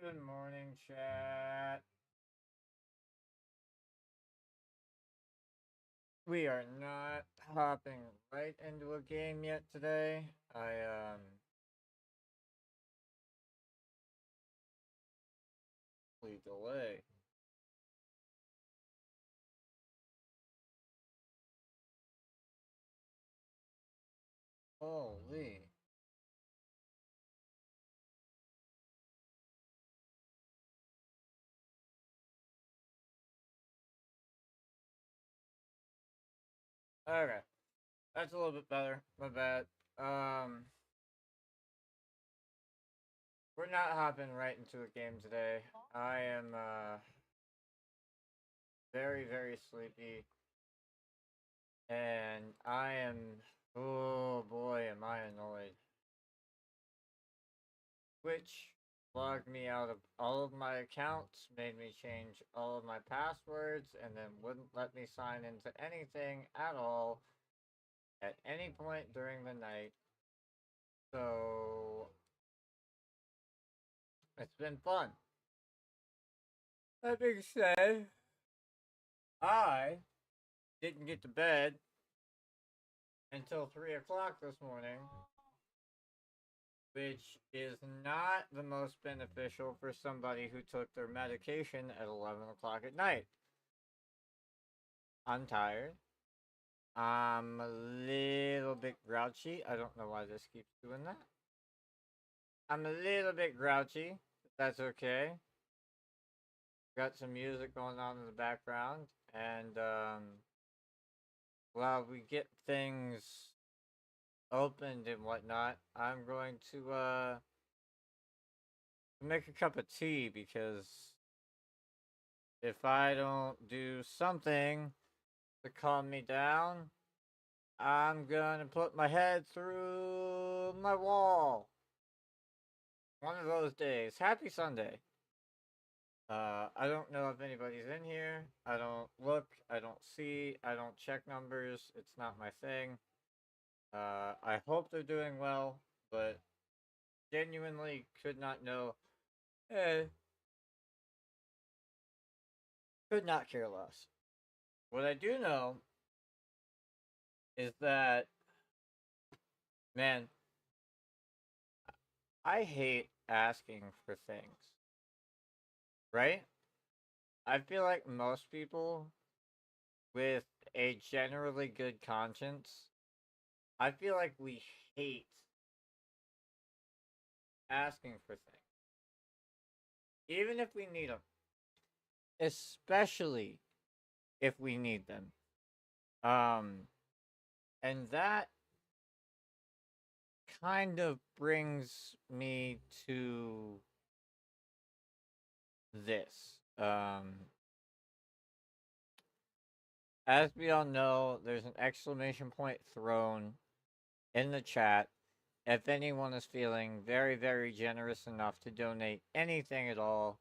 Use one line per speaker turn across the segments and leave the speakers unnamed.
Good morning, chat. We are not hopping right into a game yet today. We delay. Holy. Okay, that's a little bit better. My bad. Um, we're not hopping right into a game today. I am very very sleepy, and I am. Oh boy, am I annoyed. Twitch logged me out of all of my accounts, made me change all of my passwords, and then wouldn't let me sign into anything at all at any point during the night. So it's been fun. That being said, I didn't get to bed until 3 o'clock this morning, which is not the most beneficial for somebody who took their medication at 11 o'clock at night. I'm tired. I'm a little bit grouchy. I don't know why this keeps doing that. I'm a little bit grouchy. That's okay. Got some music going on in the background. And while we get things opened and whatnot, I'm going to make a cup of tea because if I don't do something to calm me down, I'm gonna put my head through my wall. One of those days. Happy Sunday. I don't know if anybody's in here. I don't look. I don't see. I don't check numbers. It's not my thing. I hope they're doing well, but genuinely could not know. Eh, could not care less. What I do know is that, man, I hate asking for things, right? I feel like most people with a generally good conscience, I feel like we hate asking for things, even if we need them, especially if we need them. Um, and that kind of brings me to this. As we all know, there's an exclamation point thrown in the chat if anyone is feeling very, very generous enough to donate anything at all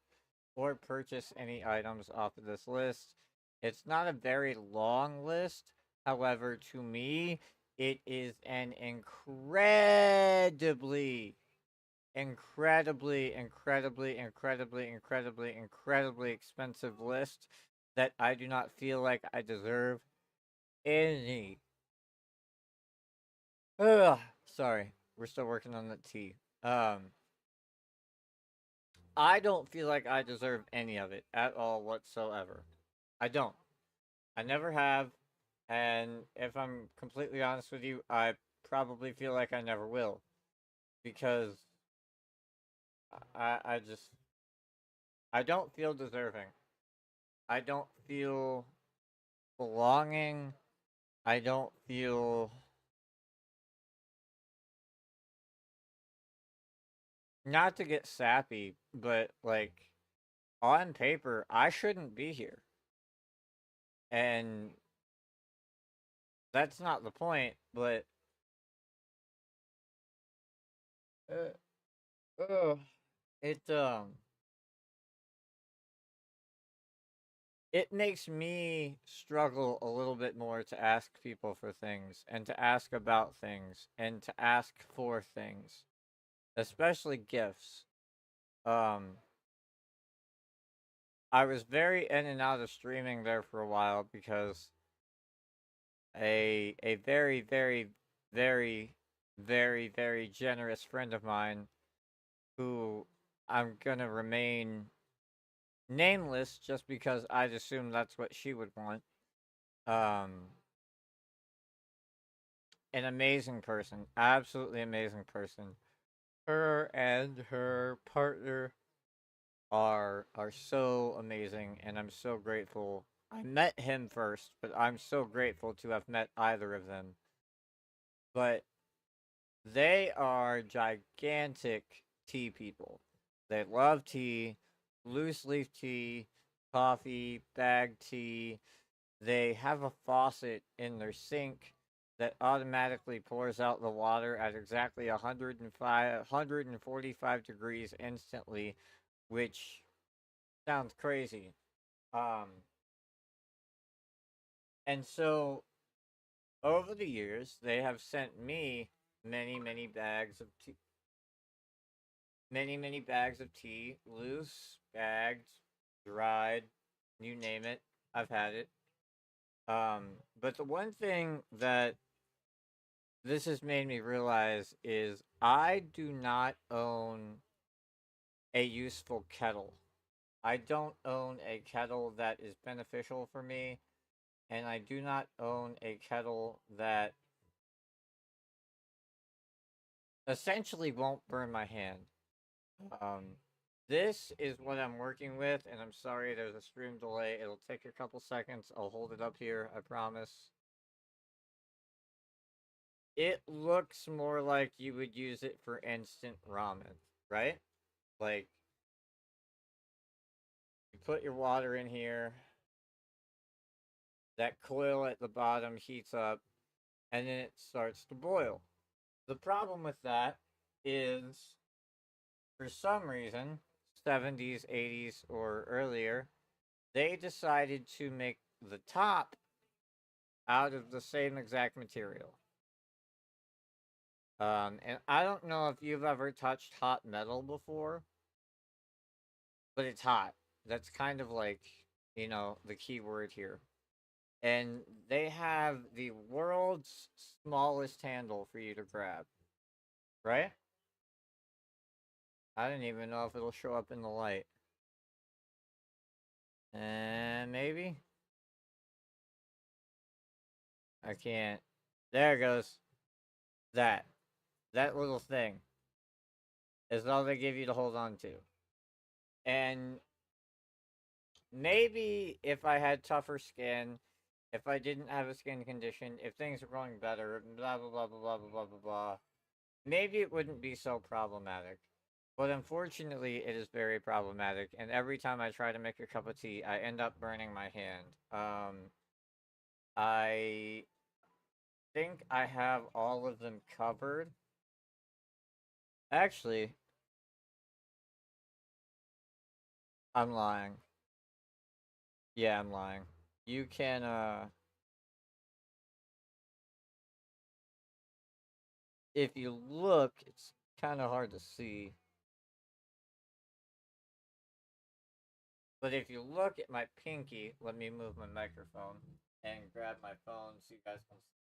or purchase any items off of this list. It's not a very long list. However, to me, it is an incredibly expensive list that I do not feel like I deserve any. Ugh, sorry, we're still working on the tea. I don't feel like I deserve any of it at all whatsoever. I don't. I never have, and if I'm completely honest with you, I probably feel like I never will because I just I don't feel deserving. I don't feel belonging. I don't feel, not to get sappy, but like on paper, I shouldn't be here. And that's not the point, but uh, it it makes me struggle a little bit more to ask people for things and to ask about things and to ask for things, especially gifts. Um I was very in and out of streaming there for a while because a very very very generous friend of mine who I'm gonna remain nameless just because I'd assume that's what she would want. Um, an amazing person, absolutely amazing person. Her and her partner are so amazing, and I'm so grateful. I met him first, but I'm so grateful to have met either of them. But they are gigantic tea people. They love tea, loose leaf tea, coffee, bag tea. They have a faucet in their sink that automatically pours out the water at exactly 145 degrees instantly, which sounds crazy. Um, and so over the years, they have sent me many bags of tea, many bags of tea, loose, bagged, dried, you name it. I've had it. But the one thing that this has made me realize is I do not own a useful kettle. I don't own a kettle that is beneficial for me, and I do not own a kettle that essentially won't burn my hand. Um, this is what I'm working with, and I'm sorry there's a stream delay. It'll take a couple seconds. I'll hold it up here, I promise. It looks more like you would use it for instant ramen, right? Like, you put your water in here, that coil at the bottom heats up, and then it starts to boil. The problem with that is, for some reason, 70s, 80s, or earlier, they decided to make the top out of the same exact material. And I don't know if you've ever touched hot metal before, but it's hot. That's kind of like, the key word here. And they have the world's smallest handle for you to grab, right? I don't even know if it'll show up in the light. And maybe? I can't. There it goes. That. That little thing is all they give you to hold on to. And maybe if I had tougher skin, if I didn't have a skin condition, if things were going better, blah blah blah blah blah blah blah blah blah, maybe it wouldn't be so problematic. But unfortunately, it is very problematic, and every time I try to make a cup of tea, I end up burning my hand. I think I have all of them covered. Actually, I'm lying. Yeah, I'm lying. You can, if you look, it's kind of hard to see. But if you look at my pinky, let me move my microphone and grab my phone so you guys can see.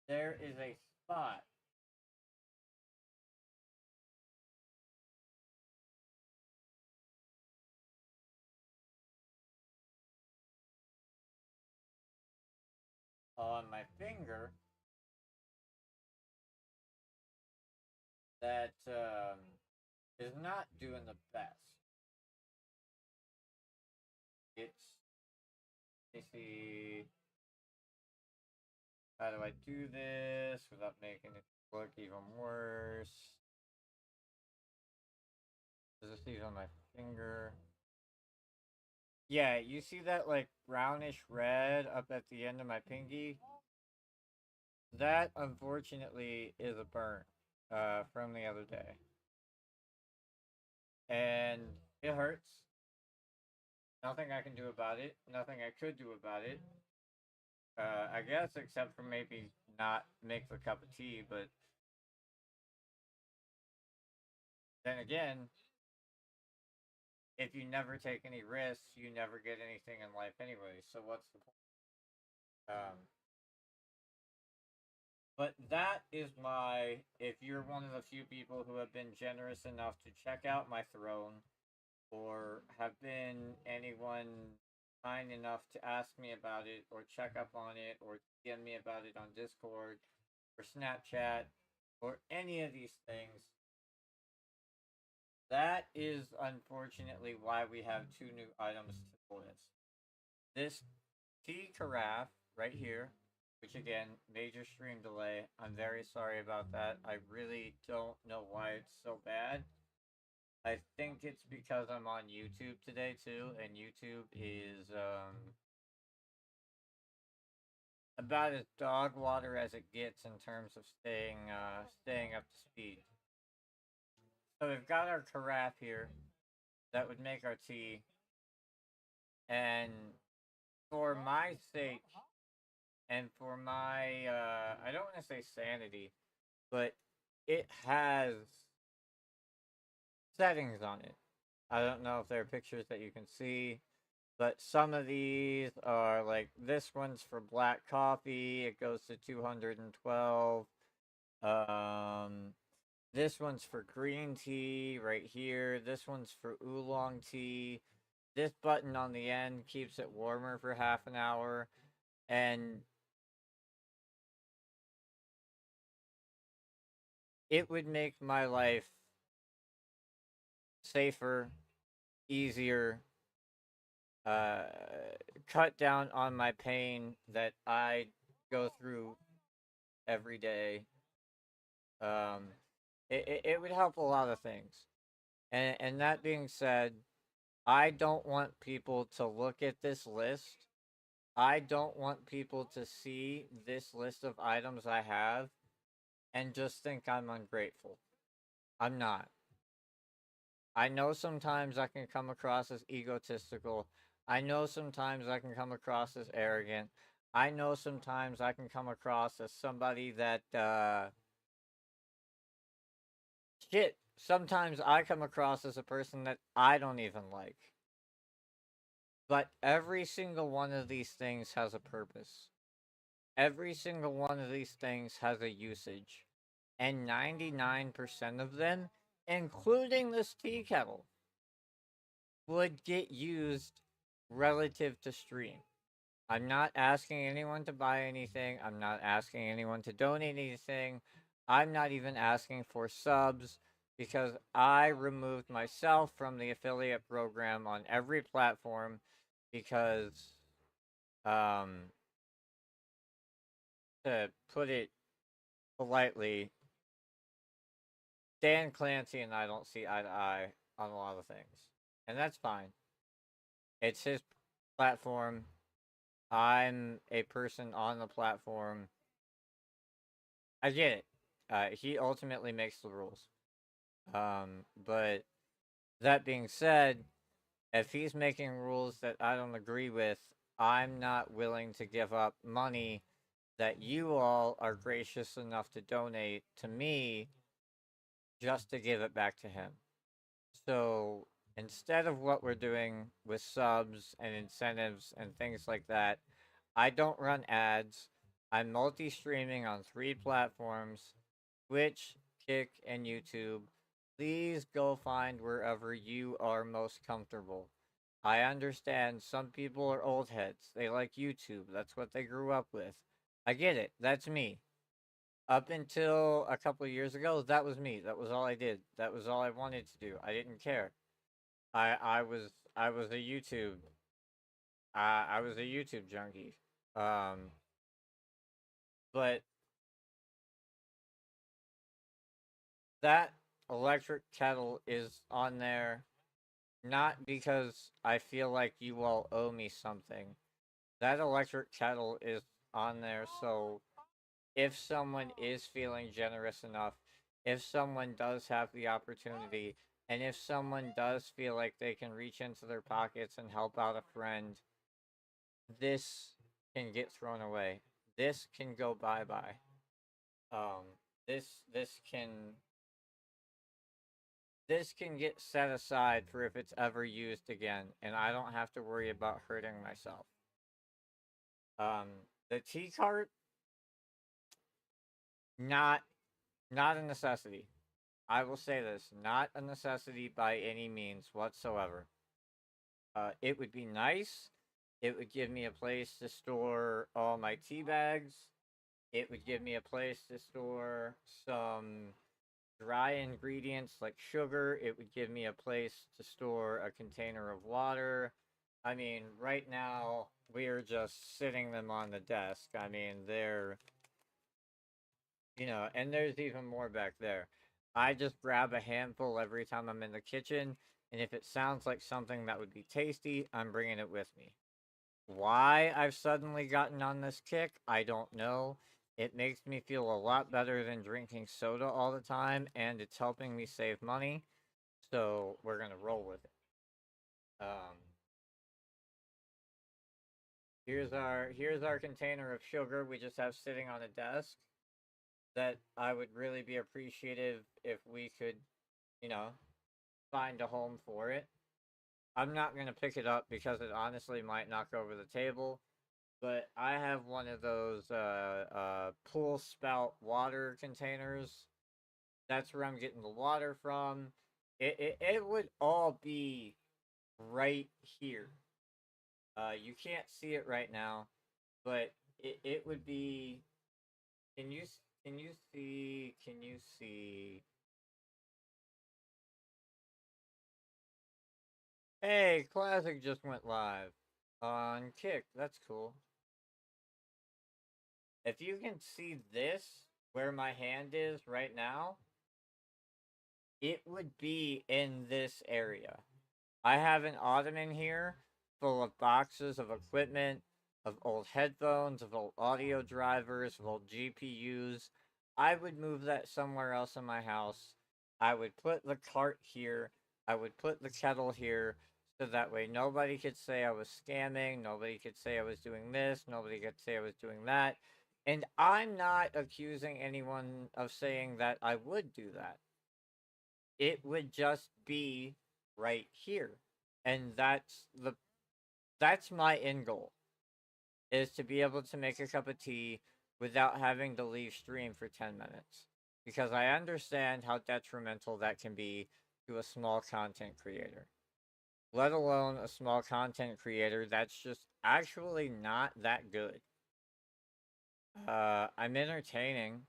There is a spot on my finger that is not doing the best. It's, let me see, how do I do this without making it look even worse? Does this see on my finger? Yeah, you see that like brownish red up at the end of my pinky? That unfortunately is a burn from the other day. And it hurts. Nothing I can do about it. Nothing I could do about it. I guess except for maybe not make the cup of tea, but then again, if you never take any risks, you never get anything in life anyway. So what's the point? But that is my. If you're one of the few people who have been generous enough to check out my throne, or have been anyone kind enough to ask me about it, or check up on it, or DM me about it on Discord, or Snapchat, or any of these things, that is unfortunately why we have two new items to the list. This tea carafe right here, which again, major stream delay. I'm very sorry about that. I really don't know why it's so bad. I think it's because I'm on YouTube today too, and YouTube is about as dog water as it gets in terms of staying up to speed. So we've got our carafe here that would make our tea, and for my sake, and for my I don't want to say sanity, but it has settings on it. I don't know if there are pictures that you can see, but some of these are like this one's for black coffee, it goes to 212. Um this one's for green tea right here. This one's for oolong tea. This button on the end keeps it warmer for half an hour, and it would make my life safer, easier, uh, cut down on my pain that I go through every day. Um, it would help a lot of things. And that being said, I don't want people to look at this list. I don't want people to see this list of items I have and just think I'm ungrateful. I'm not. I know sometimes I can come across as egotistical. I know sometimes I can come across as arrogant. I know sometimes I can come across as somebody that, shit, sometimes I come across as a person that I don't even like. But every single one of these things has a purpose. Every single one of these things has a usage. And 99% of them, including this tea kettle, would get used relative to stream. I'm not asking anyone to buy anything. I'm not asking anyone to donate anything. I'm not even asking for subs because I removed myself from the affiliate program on every platform because, um, to put it politely, Dan Clancy and I don't see eye to eye on a lot of things. And that's fine. It's his platform. I'm a person on the platform. I get it. He ultimately makes the rules. But that being said, if he's making rules that I don't agree with, I'm not willing to give up money that you all are gracious enough to donate to me just to give it back to him. So instead of what we're doing with subs and incentives and things like that, I don't run ads. I'm multi streaming on 3 platforms: Twitch, Kick, and YouTube. Please go find wherever you are most comfortable. I understand some people are old heads. They like YouTube. That's what they grew up with. I get it. That's me. Up until a couple of years ago, that was me. That was all I did. That was all I wanted to do. I didn't care. I was a I was a YouTube junkie. Um, but that electric kettle is on there not because I feel like you all owe me something. That electric kettle is on there so if someone is feeling generous enough, if someone does have the opportunity, and if someone does feel like they can reach into their pockets and help out a friend, this can get thrown away. This can go bye bye. Um, this can this can get set aside for if it's ever used again, and I don't have to worry about hurting myself. Um, the tea cart, not not a necessity. I will say this, not a necessity by any means whatsoever. It would be nice. It would give me a place to store all my tea bags. It would give me a place to store some dry ingredients like sugar. It would give me a place to store a container of water. I mean, right now we're just sitting them on the desk. I mean, and there's even more back there. I just grab a handful every time I'm in the kitchen, and if it sounds like something that would be tasty, I'm bringing it with me. Why I've suddenly gotten on this kick, I don't know. It makes me feel a lot better than drinking soda all the time, and it's helping me save money. So we're gonna roll with it. Um, here's our container of sugar we just have sitting on a desk. That I would really be appreciative if we could, you know, find a home for it. I'm not gonna pick it up because it honestly might knock over the table. But I have one of those pool spout water containers. That's where I'm getting the water from. It would all be right here. You can't see it right now, but it would be. Can you can you see? Can you see? Hey, Classic just went live on Kick. That's cool. If you can see this, where my hand is right now, it would be in this area. I have an ottoman here full of boxes of equipment, of old headphones, of old audio drivers, of old GPUs. I would move that somewhere else in my house. I would put the cart here. I would put the kettle here. So that way nobody could say I was scamming. Nobody could say I was doing this. Nobody could say I was doing that. And I'm not accusing anyone of saying that I would do that. It would just be right here. And that's my end goal is to be able to make a cup of tea without having to leave stream for 10 minutes because I understand how detrimental that can be to a small content creator, let alone a small content creator that's just actually not that good. I'm entertaining.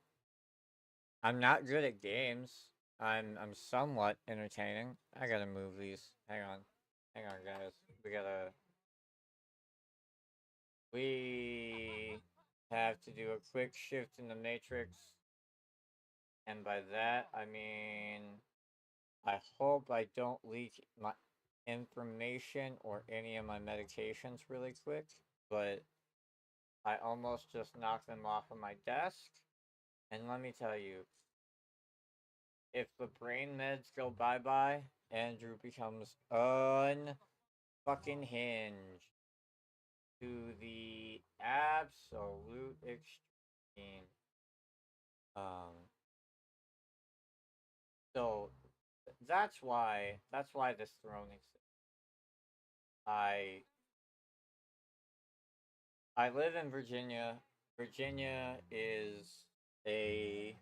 I'm not good at games. I'm somewhat entertaining. I gotta move these. Hang on, guys. We have to do a quick shift in the matrix, and by that I mean I hope I don't leak my information or any of my medications really quick, but I almost just knocked them off of my desk. And let me tell you, if the brain meds go bye bye, Andrew becomes unfucking hinged to the absolute extreme. Um, so that's why this throne exists. I I live in Virginia. Virginia is a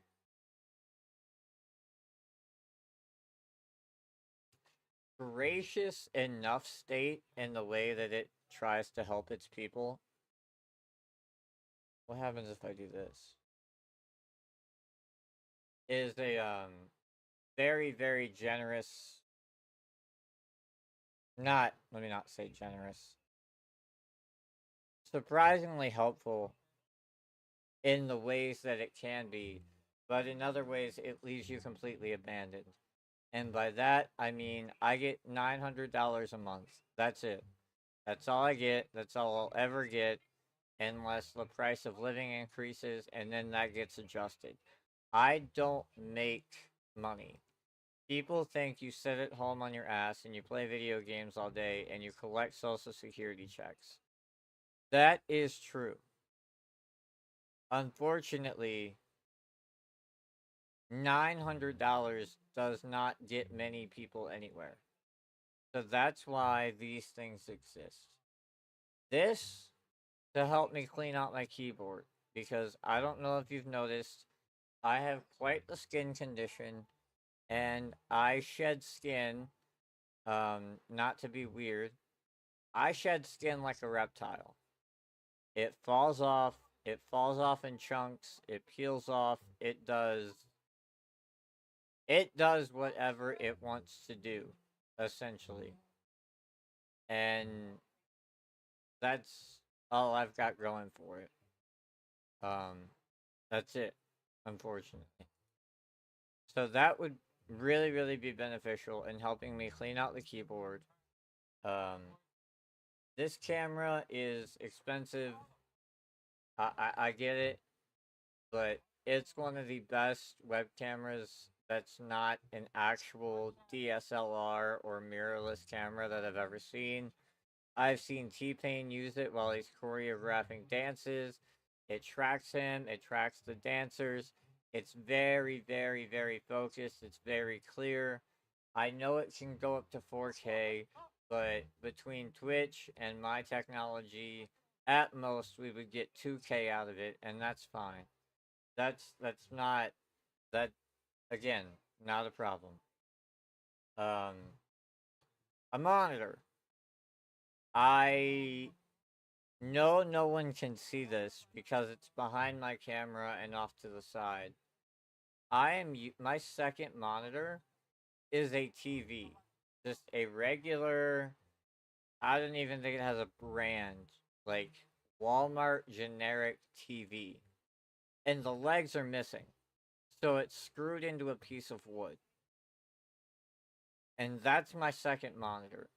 gracious enough state in the way that it tries to help its people. What happens if I do this? Is a very very generous, not let me not say generous, surprisingly helpful in the ways that it can be, but in other ways it leaves you completely abandoned. And by that I mean I get $900 a month. That's it. That's all I get. That's all I'll ever get unless the price of living increases and then that gets adjusted. I don't make money. People think you sit at home on your ass and you play video games all day and you collect social security checks. That is true. Unfortunately, $900 does not get many people anywhere. So that's why these things exist. This to help me clean out my keyboard because I don't know if you've noticed, I have quite the skin condition and I shed skin. Not to be weird, I shed skin like a reptile. It falls off. It falls off in chunks. It peels off. It does. It does whatever it wants to do, essentially. And that's all I've got going for it. Um, that's it, unfortunately. So that would really, really be beneficial in helping me clean out the keyboard. Um, this camera is expensive. I get it, but it's one of the best web cameras that's not an actual DSLR or mirrorless camera that I've ever seen. I've seen T-Pain use it while he's choreographing dances. It tracks him, it tracks the dancers. It's very, very, very focused. It's very clear. I know it can go up to 4K, but between Twitch and my technology, at most we would get 2K out of it, and that's fine. That's not that again, not a problem. Um a monitor. I know no one can see this because it's behind my camera and off to the side. My second monitor is a TV. Just a regular, I don't even think it has a brand, like Walmart generic TV. And the legs are missing. So it's screwed into a piece of wood. And that's my second monitor.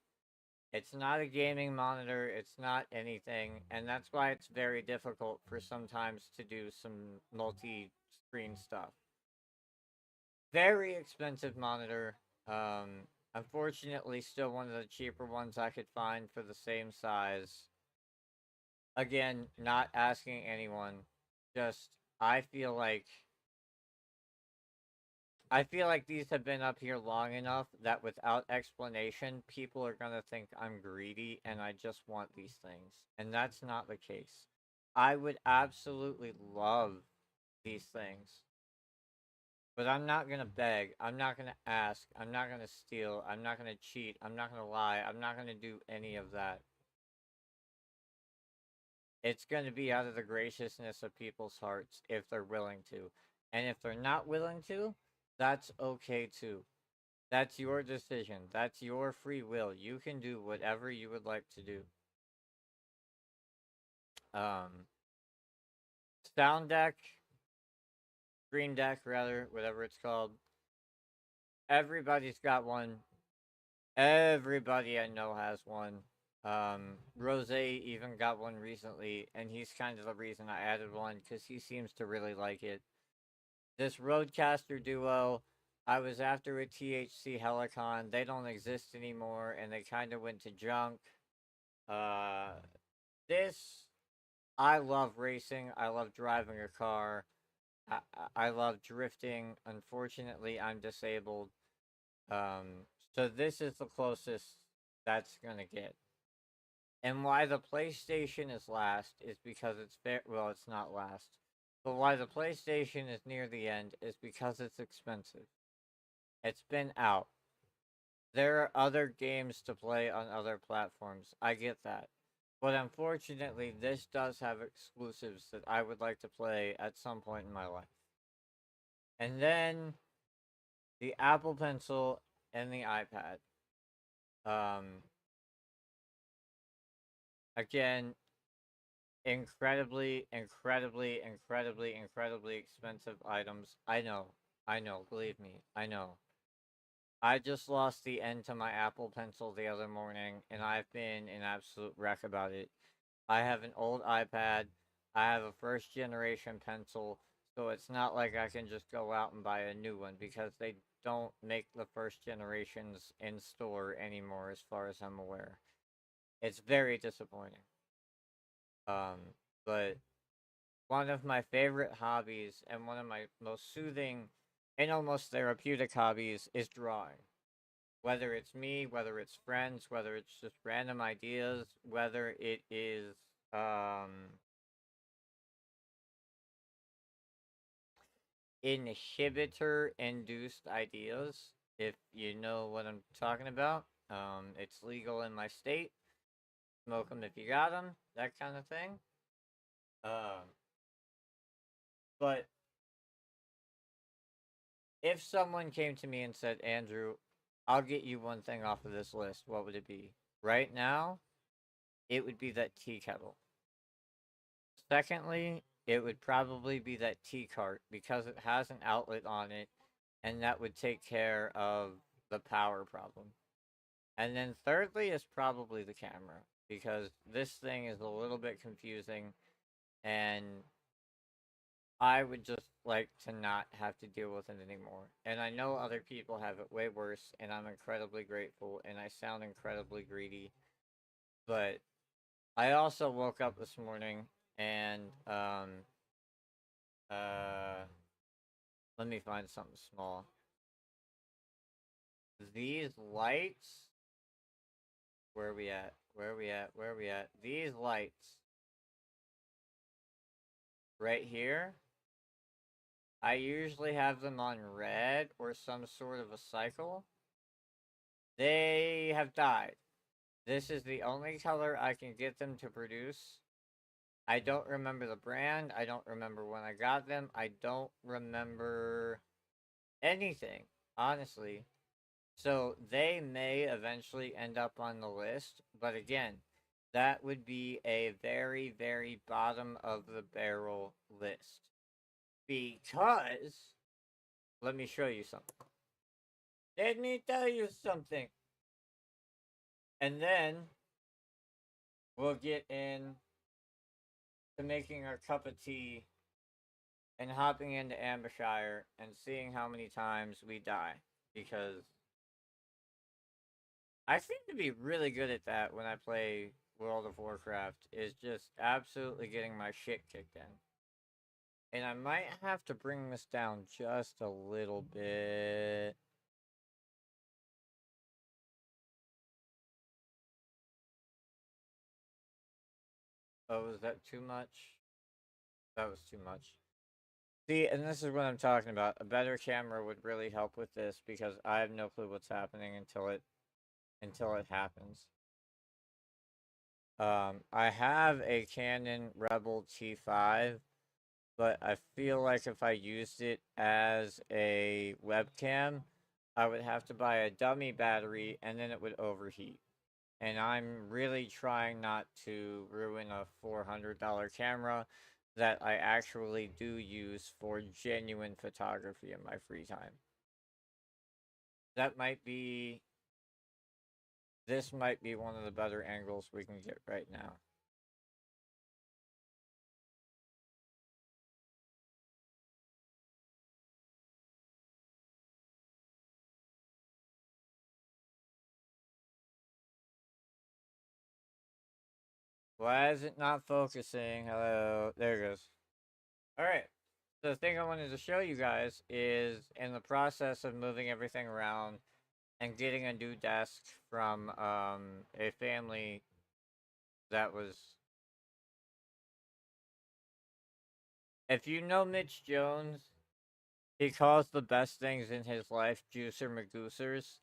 It's not a gaming monitor, it's not anything, and that's why it's very difficult for sometimes to do some multi-screen stuff. Very expensive monitor. Unfortunately, still one of the cheaper ones I could find for the same size. Again, not asking anyone. Just I feel like these have been up here long enough that without explanation, people are gonna think I'm greedy and I just want these things. And that's not the case. I would absolutely love these things. But I'm not gonna beg. I'm not gonna ask. I'm not gonna steal. I'm not gonna cheat. I'm not gonna lie. I'm not gonna do any of that. It's gonna be out of the graciousness of people's hearts if they're willing to. And if they're not willing to, that's okay too. That's your decision. That's your free will. You can do whatever you would like to do. Um, Sound deck, green deck, rather, whatever it's called. Everybody's got one. Everybody I know has one. Rose even got one recently, and he's kind of the reason I added one because he seems to really like it. This Roadcaster Duo, I was after a THC Helicon. They don't exist anymore, and they kind of went to junk. Uh, this I love racing. I love driving a car. I, I love drifting. Unfortunately, I'm disabled. So this is the closest that's gonna get. And why the PlayStation is last is because well, it's not last. But why the PlayStation is near the end is because it's expensive. It's been out. There are other games to play on other platforms. I get that. But unfortunately, this does have exclusives that I would like to play at some point in my life. And then the Apple Pencil and the iPad. Um, again, incredibly, incredibly, incredibly, incredibly expensive items. I know, believe me, I know. I just lost the end to my Apple Pencil the other morning, and I've been an absolute wreck about it. I have an old iPad. I have a first generation pencil, so it's not like I can just go out and buy a new one because they don't make the first generations in store anymore, as far as I'm aware. It's very disappointing. But one of my favorite hobbies and one of my most soothing in almost therapeutic hobbies is drawing. Whether it's me, whether it's friends, whether it's just random ideas, whether it is inhibitor induced ideas, if you know what I'm talking about. It's legal in my state. Smoke them if you got them, that kind of thing. Um, but if someone came to me and said, Andrew, I'll get you one thing off of this list, what would it be? Right now, it would be that tea kettle. Secondly, it would probably be that tea cart because it has an outlet on it, and that would take care of the power problem. And then thirdly is probably the camera because this thing is a little bit confusing and I would just like to not have to deal with it anymore. And I know other people have it way worse and I'm incredibly grateful and I sound incredibly greedy. But I also woke up this morning and uh let me find something small. These lights, where are we at? Where are we at? Where are we at? These lights right here, I usually have them on red or some sort of a cycle. They have died. This is the only color I can get them to produce. I don't remember the brand. I don't remember when I got them. I don't remember anything, honestly. So they may eventually end up on the list, but again, that would be a very, very bottom of the barrel list. Because, let me show you something. Let me tell you something. And then we'll get in to making our cup of tea and hopping into Ambershire and seeing how many times we die. Because I seem to be really good at that when I play World of Warcraft, is just absolutely getting my shit kicked in. And I might have to bring this down just a little bit. Oh, was that too much? That was too much. See, and this is what I'm talking about. A better camera would really help with this because I have no clue what's happening until it happens. I have a Canon Rebel T5, but I feel like if I used it as a webcam, I would have to buy a dummy battery and then it would overheat. And I'm really trying not to ruin a $400 camera that I actually do use for genuine photography in my free time. That might be, this might be one of the better angles we can get right now. Why is it not focusing? Hello, there it goes. All right. So the thing I wanted to show you guys is in the process of moving everything around and getting a new desk from a family that was. If you know Mitch Jones, he calls the best things in his life juicer magoosers,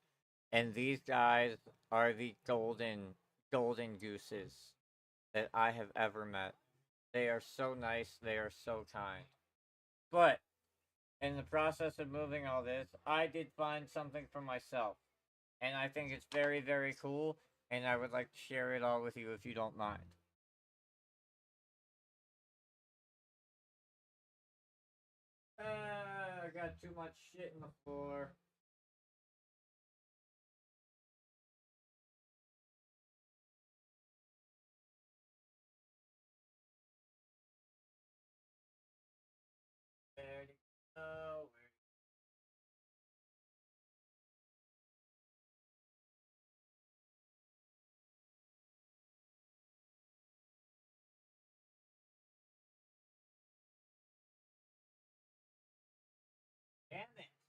and these guys are the golden gooses that I have ever met. They are so nice, they are so kind. But in the process of moving all this, I did find something for myself. And I think it's very, very cool, and I would like to share it all with you if you don't mind. I got too much shit in the floor. Where to go? Damn it.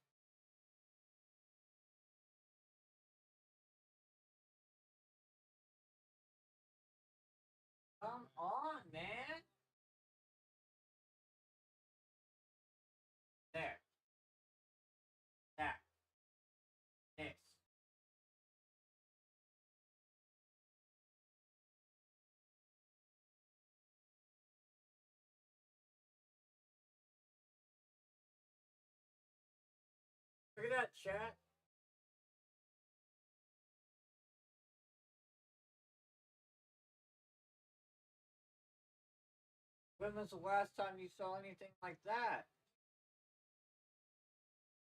Look at that, chat. When was the last time you saw anything like that?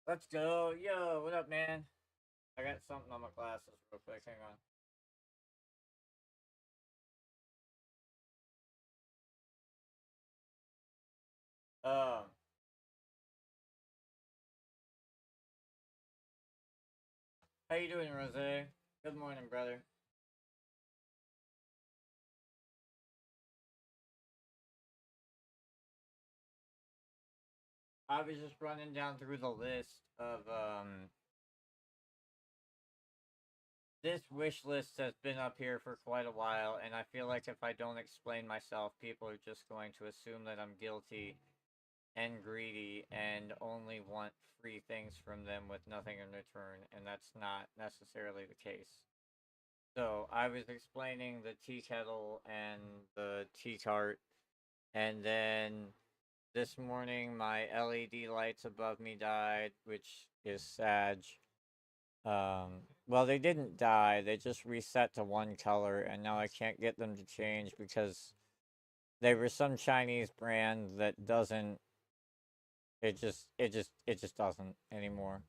Let's go. Yo, what up, man? I got something on my glasses real quick. Hang on. How you doing, Rose? Good morning, brother. I was just running down through the list of this wish list has been up here for quite a while, and I feel like if I don't explain myself, people are just going to assume that I'm guilty and greedy and only want free things from them with nothing in return, and that's not necessarily the case. So I was explaining the tea kettle and the tea cart, and then this morning my LED lights above me died, which is sad. Well, they didn't die. They just reset to one color, and now I can't get them to change because they were some Chinese brand that doesn't. It just doesn't anymore.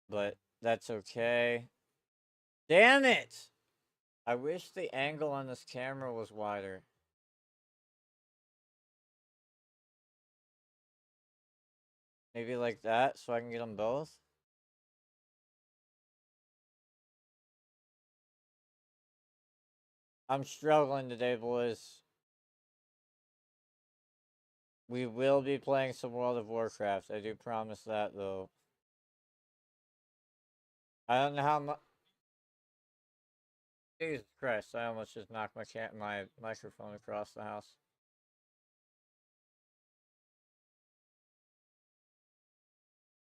But that's okay. Damn it! I wish the angle on this camera was wider. Maybe like that, so I can get them both. I'm struggling today, boys. We will be playing some World of Warcraft. I do promise that, though. I don't know how much. Jesus Christ! I almost just knocked my microphone across the house.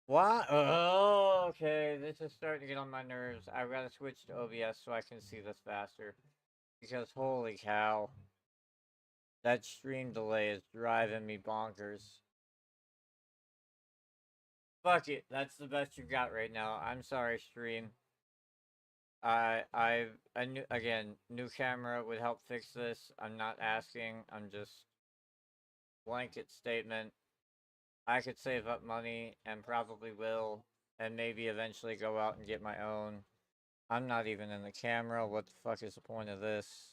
What? Oh, okay. This is starting to get on my nerves. I've got to switch to OBS so I can see this faster. Because holy cow, that stream delay is driving me bonkers. Fuck it. That's the best you've got right now. I'm sorry, stream. I knew again. New camera would help fix this. I'm not asking. I'm just blanket statement. I could save up money and probably will, and maybe eventually go out and get my own. I'm not even in the camera. What the fuck is the point of this?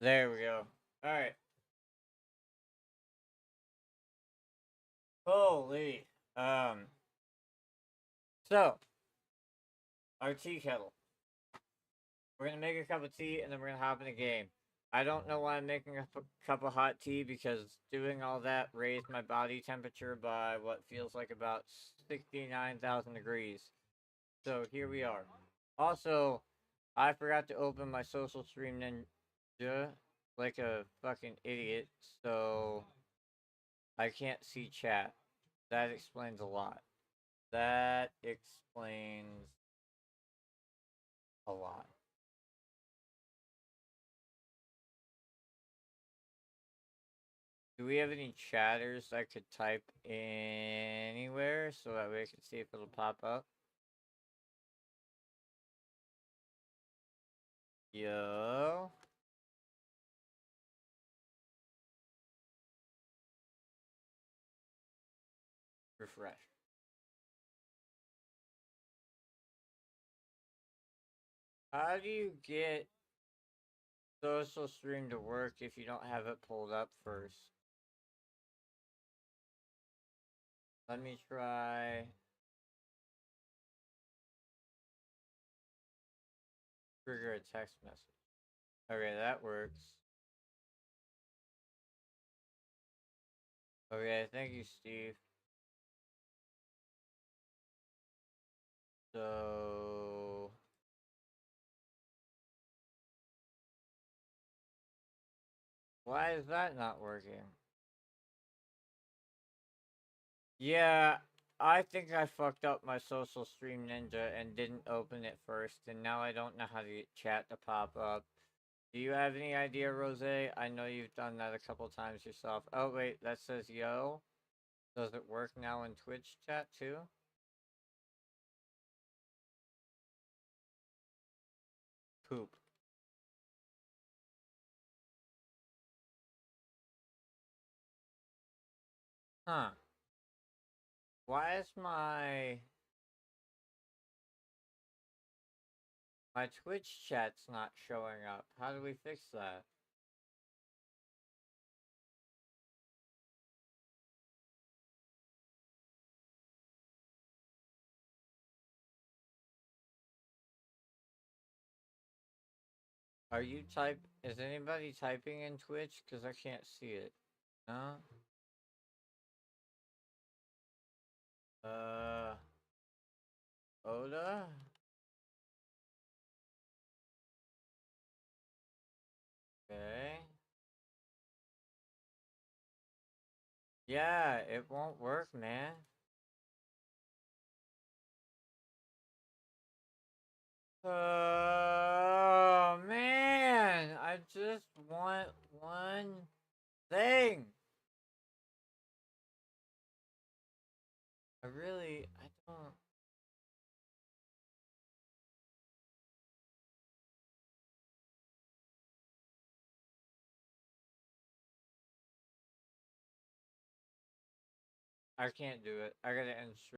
There we go. Alright. Holy. So, our tea kettle. We're gonna make a cup of tea and then we're gonna hop in a game. I don't know why I'm making a cup of hot tea because doing all that raised my body temperature by what feels like about 69,000 degrees. So here we are. Also, I forgot to open my social stream ninja like a fucking idiot, so I can't see chat. That explains a lot. That explains a lot. Do we have any chatters that could type anywhere so that way I can see if it'll pop up? Yo. Refresh. How do you get social stream to work if you don't have it pulled up first? Let me try. Trigger a text message. Okay, that works. Okay, thank you, Steve. So. Why is that not working? Yeah, I think I fucked up my social stream ninja and didn't open it first, and now I don't know how to get chat to pop up. Do you have any idea, Rose? I know you've done that a couple times yourself. Oh wait, that says yo. Does it work now in Twitch chat too? Poop. Huh. Why is my Twitch chat's not showing up? How do we fix that? Is anybody typing in Twitch? Cause I can't see it. No? Uh Oda? Okay. Yeah, it won't work, man. Oh man, I just want one thing. I don't. I can't do it. I gotta end stream.